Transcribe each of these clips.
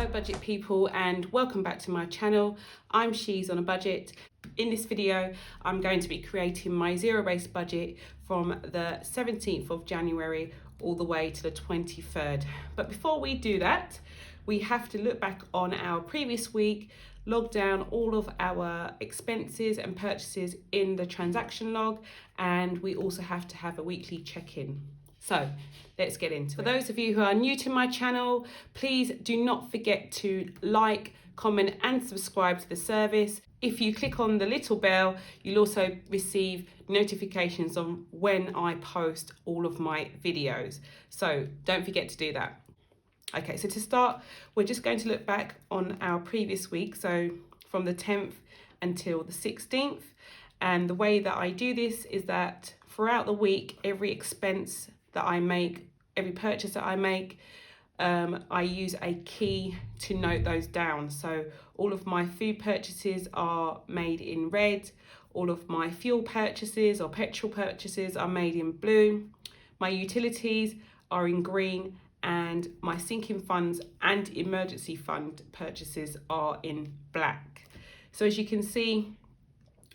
Hello budget people and welcome back to my channel. I'm She's on a Budget. In this video I'm going to be creating my zero-based budget from the 17th of January all the way to the 23rd. But before we do that, we have to look back on our previous week, log down all of our expenses and purchases in the transaction log, and we also have to have a weekly check-in. So let's get into it. For those of you who are new to my channel, please do not forget to like, comment and subscribe to the service. If you click on the little bell, you'll also receive notifications on when I post all of my videos. So don't forget to do that. Okay, so to start, we're just going to look back on our previous week, so from the 10th until the 16th. And the way that I do this is that throughout the week, every expense that I make, every purchase that I make, I use a key to note those down. So all of my food purchases are made in red, all of my fuel purchases or petrol purchases are made in blue, my utilities are in green, and my sinking funds and emergency fund purchases are in black. So as you can see,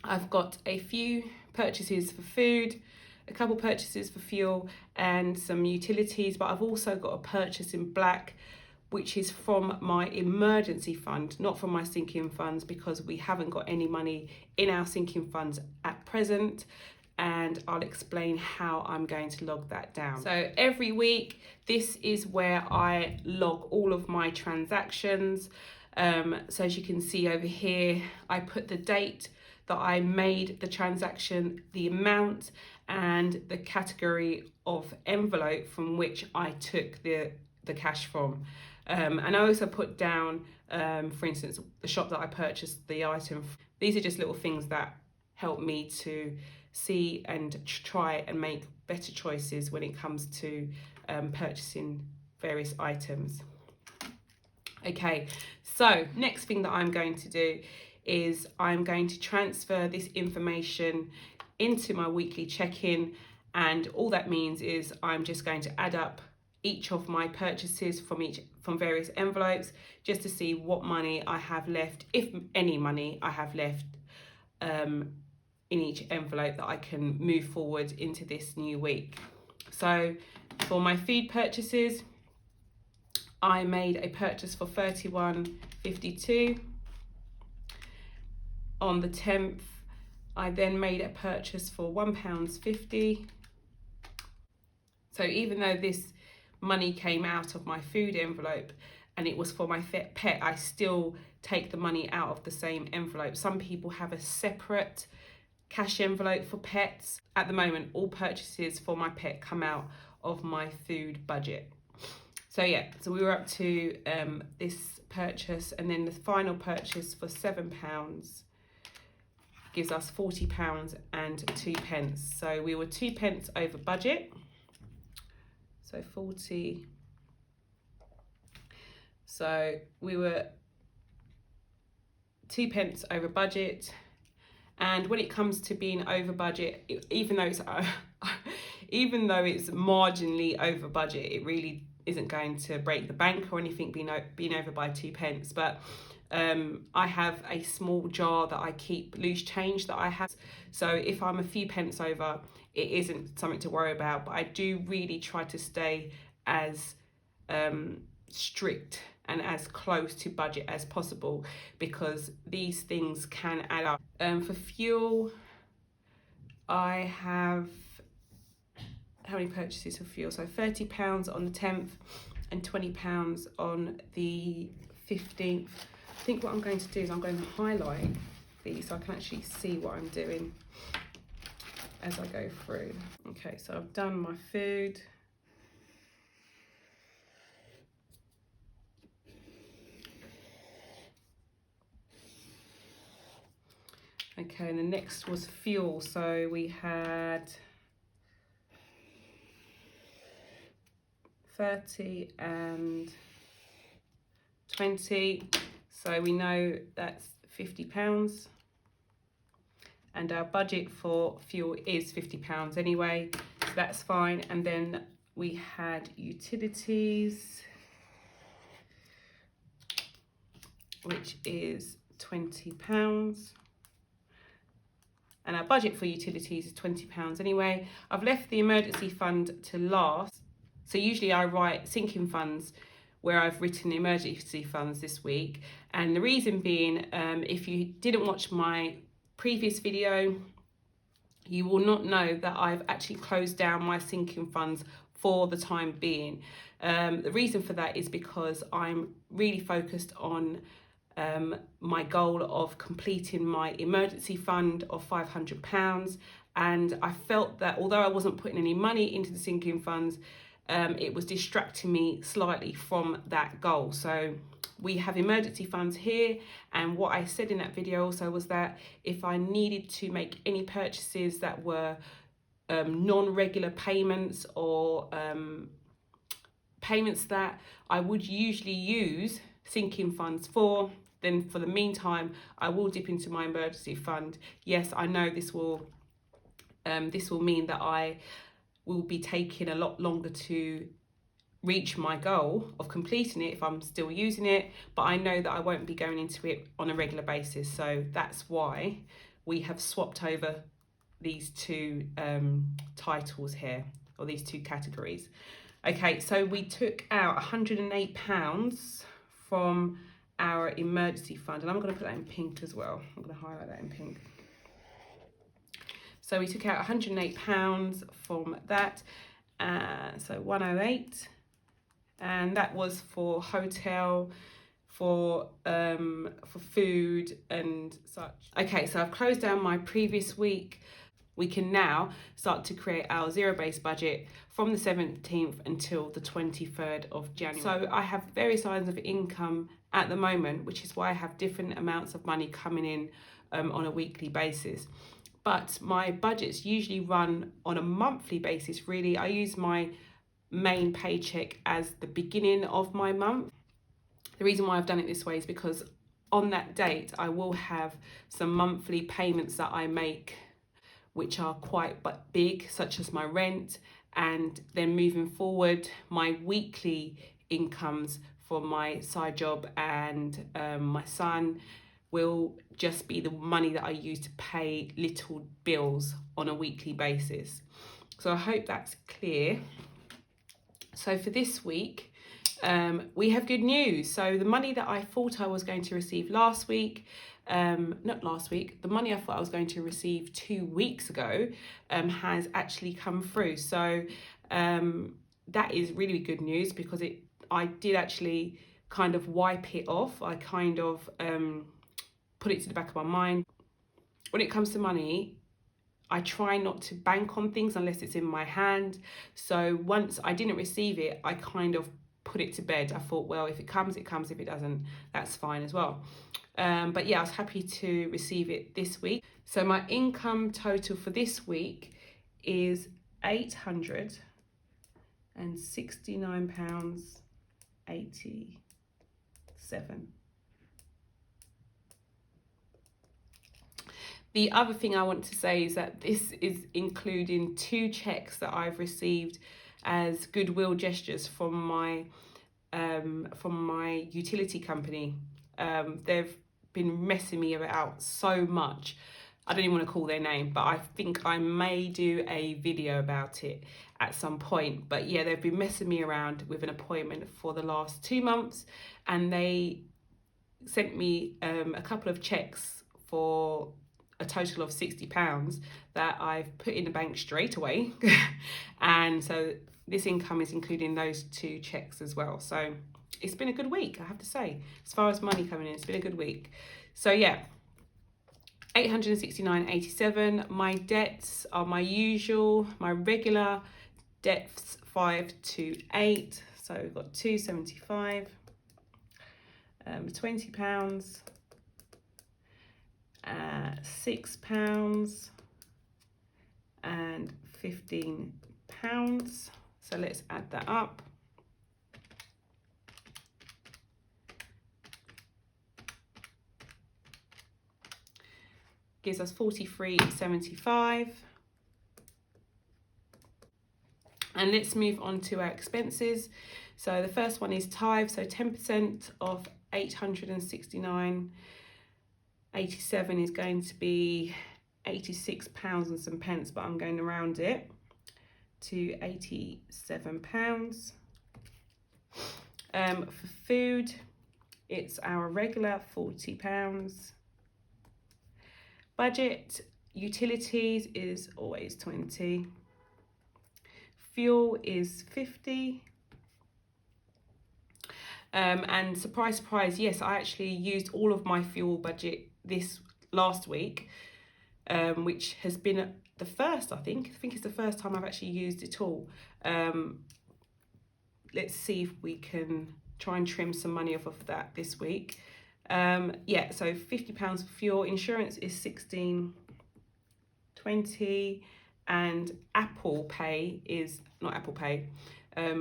I've got a few purchases for food, a couple purchases for fuel and some utilities, but I've also got a purchase in black, which is from my emergency fund, not from my sinking funds, because we haven't got any money in our sinking funds at present. And I'll explain how I'm going to log that down. So every week, this is where I log all of my transactions. So as you can see over here, I put the date that I made the transaction, the amount, and the category of envelope from which I took the cash from. And I also put down, for instance, the shop that I purchased the item. These are just little things that help me to see and try and make better choices when it comes to purchasing various items. Okay, so next thing that I'm going to do is I'm going to transfer this information into my weekly check-in, and all that means is I'm just going to add up each of my purchases from various envelopes just to see what money I have left, if any money I have left in each envelope that I can move forward into this new week. So for my food purchases, I made a purchase for £31.52. On the 10th, I then made a purchase for £1.50. So even though this money came out of my food envelope and it was for my pet, I still take the money out of the same envelope. Some people have a separate cash envelope for pets. At the moment, all purchases for my pet come out of my food budget. So yeah, so we were up to this purchase, and then the final purchase for £7 gives us £40.02. So we were 2 pence over budget. So 40. So we were 2 pence over budget. And when it comes to being over budget, even though it's marginally over budget, it really isn't going to break the bank or anything being over by 2 pence. But I have a small jar that I keep loose change that I have. So if I'm a few pence over, it isn't something to worry about. But I do really try to stay as strict and as close to budget as possible, because these things can add up. For fuel, I have, how many purchases for fuel? So £30 on the 10th and £20 on the 15th. I think what I'm going to do is I'm going to highlight these so I can actually see what I'm doing as I go through. Okay, so I've done my food. Okay, and the next was fuel. So we had 30 and 20. So we know that's £50. And our budget for fuel is £50 anyway, so that's fine. And then we had utilities. which is £20. And our budget for utilities is £20 anyway. I've left the emergency fund to last. So usually I write sinking funds where I've written emergency funds this week. And the reason being, if you didn't watch my previous video, you will not know that I've actually closed down my sinking funds for the time being. The reason for that is because I'm really focused on my goal of completing my emergency fund of £500, and I felt that although I wasn't putting any money into the sinking funds, it was distracting me slightly from that goal. So we have emergency funds here, and what I said in that video also was that if I needed to make any purchases that were non-regular payments or payments that I would usually use sinking funds for, then for the meantime I will dip into my emergency fund. Yes, I know this will mean that I will be taking a lot longer to reach my goal of completing it if I'm still using it, but I know that I won't be going into it on a regular basis. So that's why we have swapped over these two titles here, or these two categories. Okay, so we took out £108 from our emergency fund, and I'm going to put that in pink as well. I'm going to highlight that in pink. So we took out £108 from that, so 108, and that was for hotel, for food and such. Okay, so I've closed down my previous week. We can now start to create our zero-based budget from the 17th until the 23rd of January. So I have various lines of income at the moment, which is why I have different amounts of money coming in on a weekly basis. But my budgets usually run on a monthly basis, really. I use my main paycheck as the beginning of my month. The reason why I've done it this way is because on that date, I will have some monthly payments that I make which are quite big, such as my rent, and then moving forward, my weekly incomes for my side job and my son will just be the money that I use to pay little bills on a weekly basis. So I hope that's clear. So for this week, we have good news. So the money that I thought I was going to receive last week, the money I thought I was going to receive 2 weeks ago has actually come through. So that is really good news, because I did actually kind of wipe it off. I kind of put it to the back of my mind. When it comes to money, I try not to bank on things unless it's in my hand. So once I didn't receive it, I kind of put it to bed. I thought, well, if it comes, it comes. If it doesn't, that's fine as well. But yeah, I was happy to receive it this week. So my income total for this week is £869.87. The other thing I want to say is that this is including 2 checks that I've received as goodwill gestures from my utility company. They've been messing me about so much. I don't even want to call their name, but I think I may do a video about it at some point. But yeah, they've been messing me around with an appointment for the last 2 months, and they sent me a couple of checks for a total of £60 that I've put in the bank straight away. And so this income is including those 2 checks as well. So it's been a good week, I have to say. As far as money coming in, it's been a good week. So yeah, 869.87. My debts are my usual, my regular debts 528. So we've got 275, £20, £6 and £15. So let's add that up. Gives us 43.75. And let's move on to our expenses. So the first one is tithe. So 10% of 869.87 is going to be £86 and some pence, but I'm going to round it to £87. For food, it's our regular £40. Budget, utilities is always 20. Fuel is 50. And surprise, surprise, yes, I actually used all of my fuel budget this last week, which has been the first, I think it's the first time I've actually used it all. Let's see if we can try and trim some money off of that this week. Yeah, so £50 for fuel. Insurance is $16.20, and Apple Pay is not Apple Pay.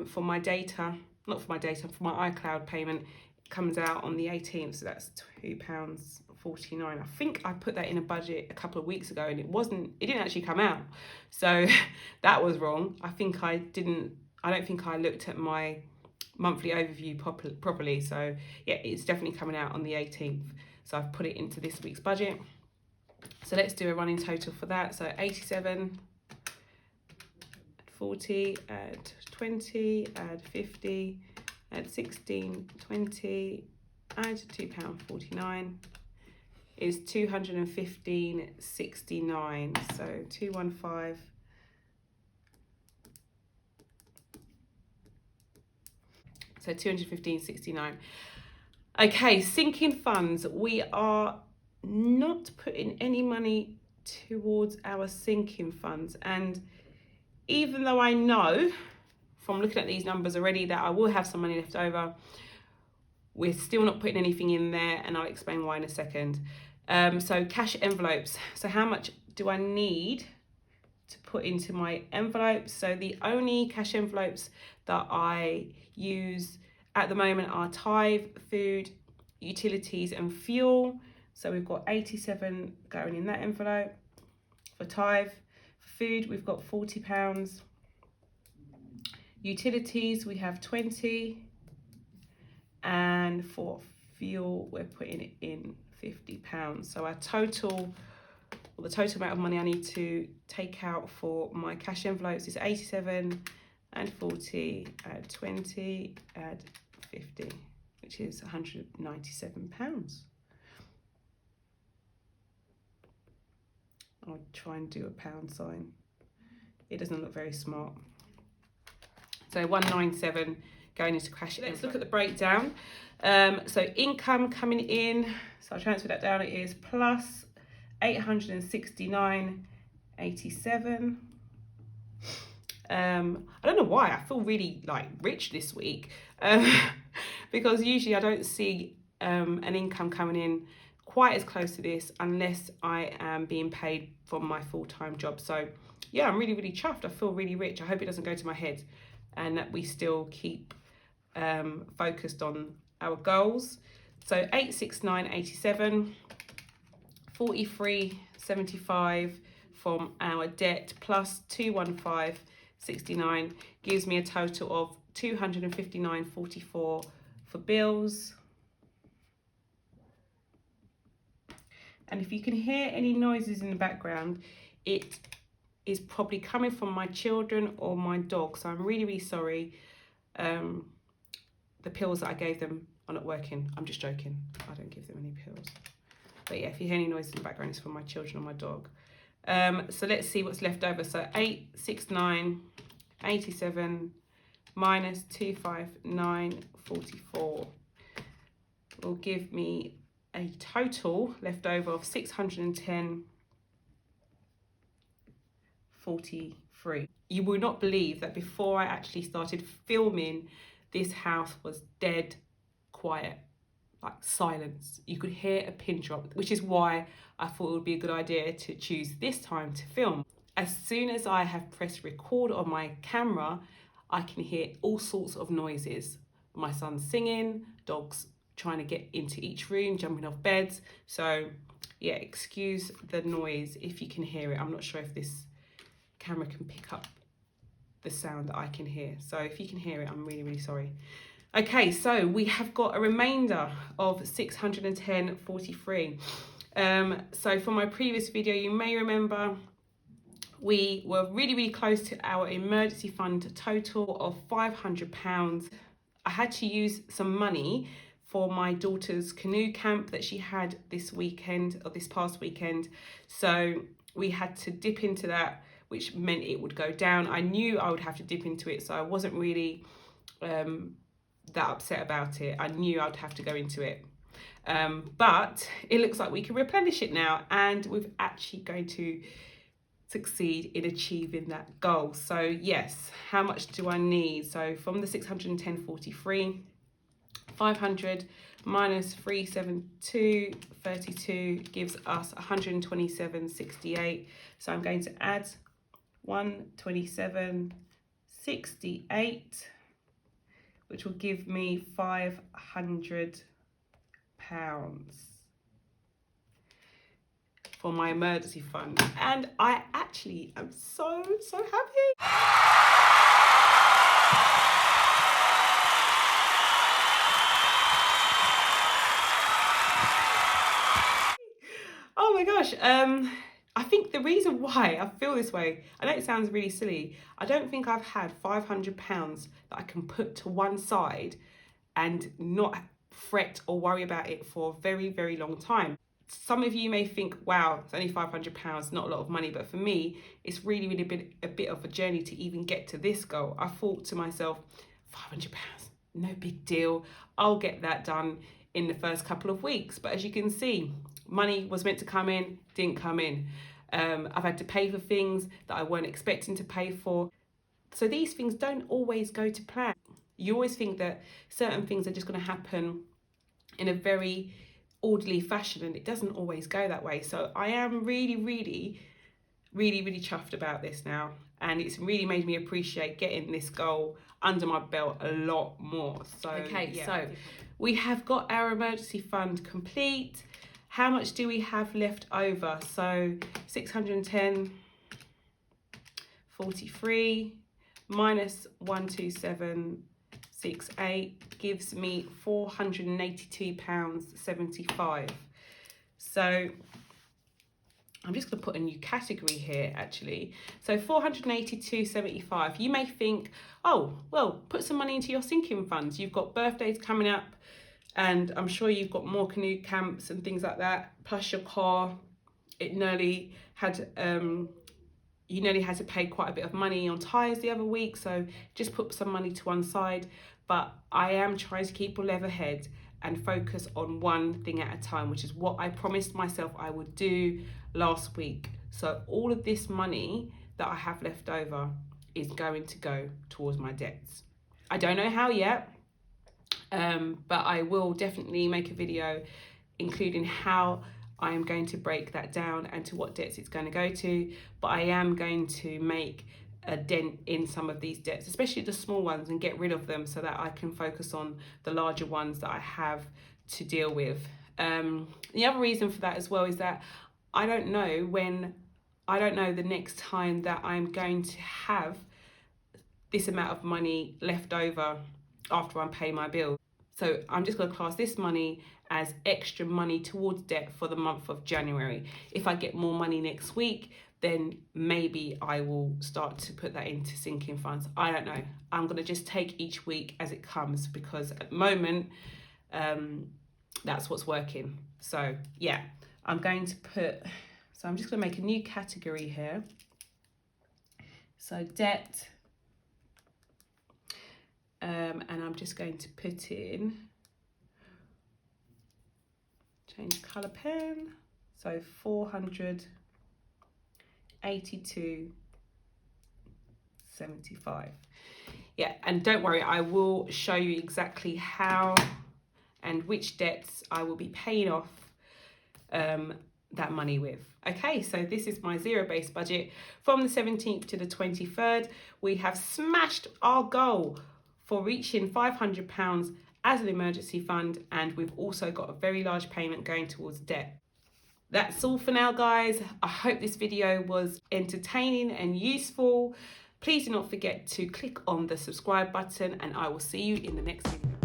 For my data, not for my data, for my iCloud payment, it comes out on the 18th, so that's £2.49. I think I put that in a budget a couple of weeks ago, and it didn't actually come out, so that was wrong. I don't think I looked at my monthly overview properly, so yeah, it's definitely coming out on the 18th, so I've put it into this week's budget. So let's do a running total for that. So 87, 40, add 20, add 50, add 16, 20, add £2.49 is 215.69. So 215. So 215.69. Okay, sinking funds. We are not putting any money towards our sinking funds, and even though I know from looking at these numbers already that I will have some money left over, we're still not putting anything in there, and I'll explain why in a second. So cash envelopes. So how much do I need to put into my envelopes? So the only cash envelopes that I use at the moment are tithe, food, utilities and fuel. So we've got 87 going in that envelope for tithe. For food, we've got £40. Utilities, we have 20. And for fuel, we're putting it in £50. So our total, or the total amount of money I need to take out for my cash envelopes is 87 and 40, add 20, add 50, which is £197. I'll try and do a pound sign. It doesn't look very smart. So 197 going into cash. Let's look at the breakdown. So income coming in, so I'll transfer that down. It is plus 869.87. I don't know why I feel really like rich this week, because usually I don't see an income coming in quite as close to this unless I am being paid from my full-time job. So yeah, I'm really, really chuffed. I feel really rich. I hope it doesn't go to my head, and that we still keep focused on our goals. So 869.87, 43.75 from our debt plus 215.69 gives me a total of 259.44 for bills. And if you can hear any noises in the background, it is probably coming from my children or my dog. So I'm really, really sorry. The pills that I gave them are not working. I'm just joking. I don't give them any pills. But yeah, if you hear any noises in the background, it's from my children or my dog. So let's see what's left over. So 869.87 minus 259.44 will give me a total left over of 610.43. You will not believe that before I actually started filming, this house was dead quiet, like silence. You could hear a pin drop, which is why I thought it would be a good idea to choose this time to film. As soon as I have pressed record on my camera, I can hear all sorts of noises. My son singing, dogs trying to get into each room, jumping off beds. So yeah, excuse the noise if you can hear it. I'm not sure if this camera can pick up the sound that I can hear. So if you can hear it, I'm really, really sorry. Okay, so we have got a remainder of 610.43. So from my previous video, you may remember we were really, really close to our emergency fund total of £500. I had to use some money for my daughter's canoe camp that she had this weekend, or this past weekend. So we had to dip into that, which meant it would go down. I knew I would have to dip into it, so I wasn't really that upset about it. I knew I'd have to go into it. But it looks like we can replenish it now, and we're actually going to succeed in achieving that goal. So yes, how much do I need? So from the 610.43, 500 minus 372.32 gives us 127.68. So I'm going to add 127.68, which will give me £500 for my emergency fund. And I actually am so happy. Oh my gosh, I think the reason why I feel this way, I know it sounds really silly, I don't think I've had £500 that I can put to one side and not fret or worry about it for a very, very long time. Some of you may think, wow, it's only £500, not a lot of money, but for me, it's really, really been a bit of a journey to even get to this goal. I thought to myself, £500, no big deal. I'll get that done in the first couple of weeks. But as you can see, money was meant to come in, didn't come in. I've had to pay for things that I weren't expecting to pay for. So these things don't always go to plan. You always think that certain things are just going to happen in a very orderly fashion, and it doesn't always go that way. So I am really chuffed about this now, and it's really made me appreciate getting this goal under my belt a lot more. So okay, yeah. So we have got our emergency fund complete. How much do we have left over? So 610.43 minus 127.68 gives me £482.75. So I'm just going to put a new category here actually. So 482.75. You may think, oh, well, put some money into your sinking funds. You've got birthdays coming up, and I'm sure you've got more canoe camps and things like that, plus your car. You nearly had to pay quite a bit of money on tyres the other week, so just put some money to one side. But I am trying to keep a level head and focus on one thing at a time, which is what I promised myself I would do last week. So all of this money that I have left over is going to go towards my debts. I don't know how yet, but I will definitely make a video including how I am going to break that down and to what debts it's going to go to. But I am going to make a dent in some of these debts, especially the small ones, and get rid of them so that I can focus on the larger ones that I have to deal with. The other reason for that as well is that I don't know the next time that I'm going to have this amount of money left over after I pay my bill. So I'm just going to class this money as extra money towards debt for the month of January. If I get more money next week, then maybe I will start to put that into sinking funds. I don't know. I'm going to just take each week as it comes, because at the moment, that's what's working. So yeah, I'm just going to make a new category here. So debt. And I'm just going to put in, change colour pen, so 482.75. Yeah, and don't worry, I will show you exactly how and which debts I will be paying off that money with. Okay, so this is my zero-based budget from the 17th to the 23rd. We have smashed our goal for reaching £500 as an emergency fund, and we've also got a very large payment going towards debt. That's all for now, guys. I hope this video was entertaining and useful. Please do not forget to click on the subscribe button, and I will see you in the next video.